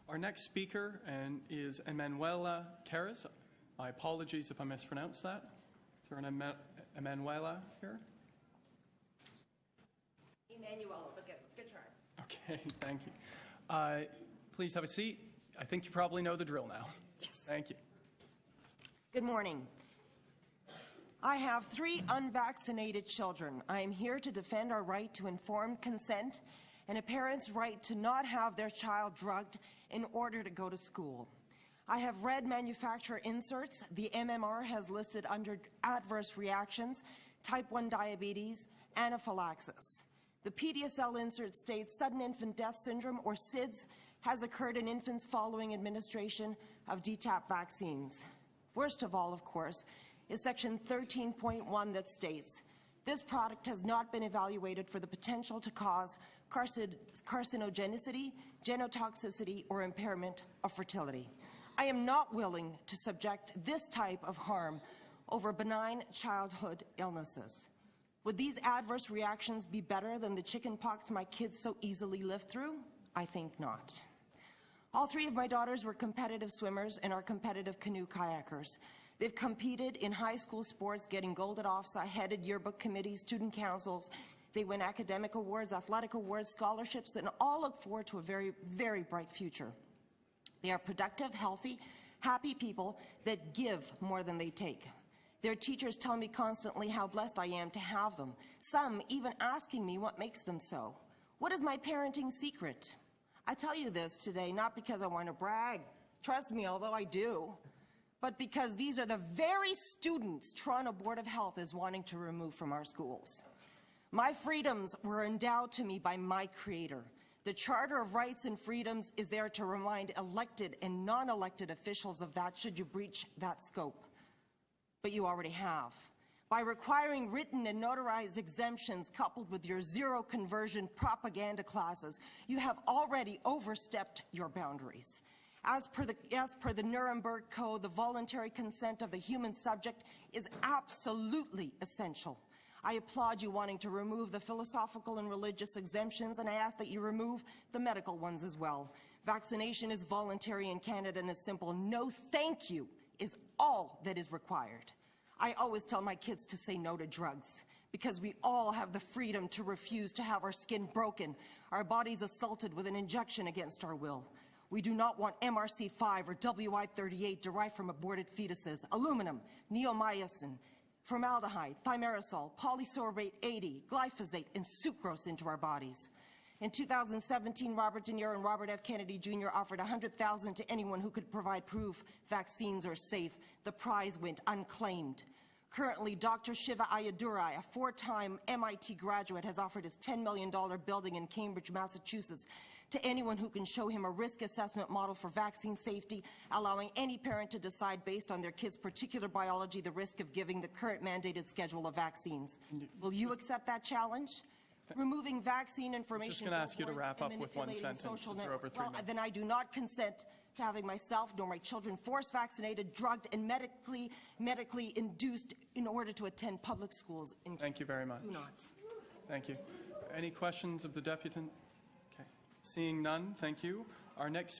Our next speaker is Emanuela Caires. My apologies if I mispronounced that. Is there an Emanuela here? Emanuela, but good try. Okay, thank you. Please have a seat. I think you probably know the drill now. Yes. Thank you. Good morning. I have 3 unvaccinated children. I am here to defend our right to informed consent and a parent's right to not have their child drugged in order to go to school. I have read manufacturer inserts. The MMR has listed under adverse reactions, type 1 diabetes, anaphylaxis. The PDSL insert states sudden infant death syndrome, or SIDS, has occurred in infants following administration of DTaP vaccines. Worst of all, of course, is section 13.1 that states, this product has not been evaluated for the potential to cause carcinogenicity, genotoxicity, or impairment of fertility. I am not willing to subject this type of harm over benign childhood illnesses. Would these adverse reactions be better than the chicken pox my kids so easily lived through? I think not. All 3 of my daughters were competitive swimmers and are competitive canoe kayakers. They've competed in high school sports, getting gold at OFSA, headed yearbook committees, student councils. They win academic awards, athletic awards, scholarships, and all look forward to a very, very bright future. They are productive, healthy, happy people that give more than they take. Their teachers tell me constantly how blessed I am to have them, some even asking me what makes them so. What is my parenting secret? I tell you this today not because I want to brag, trust me, although I do, but because these are the very students Toronto Board of Health is wanting to remove from our schools. My freedoms were endowed to me by my Creator. The Charter of Rights and Freedoms is there to remind elected and non-elected officials of that should you breach that scope. But you already have. By requiring written and notarized exemptions coupled with your zero conversion propaganda classes, you have already overstepped your boundaries. As per the Nuremberg Code, the voluntary consent of the human subject is absolutely essential. I applaud you wanting to remove the philosophical and religious exemptions, and I ask that you remove the medical ones as well. Vaccination is voluntary in Canada and is simple. No thank you is all that is required. I always tell my kids to say no to drugs because we all have the freedom to refuse to have our skin broken, our bodies assaulted with an injection against our will. We do not want MRC5 or WI38 derived from aborted fetuses, aluminum, neomycin, formaldehyde, thimerosal, polysorbate 80, glyphosate, and sucrose into our bodies. In 2017, Robert De Niro and Robert F. Kennedy Jr. offered $100,000 to anyone who could provide proof vaccines are safe. The prize went unclaimed. Currently, Dr. Shiva Ayadurai, a 4-time MIT graduate, has offered his $10 million building in Cambridge, Massachusetts, to anyone who can show him a risk assessment model for vaccine safety, allowing any parent to decide based on their kid's particular biology the risk of giving the current mandated schedule of vaccines. Will you accept that challenge? Removing vaccine information. Just going to ask you to wrap up with one sentence. We're over 3 minutes. Then I do not consent to having myself nor my children forced vaccinated, drugged, and medically induced in order to attend public schools. Thank you very much. Do not. Thank you. Any questions of the deputant? Okay. Seeing none, thank you. Our next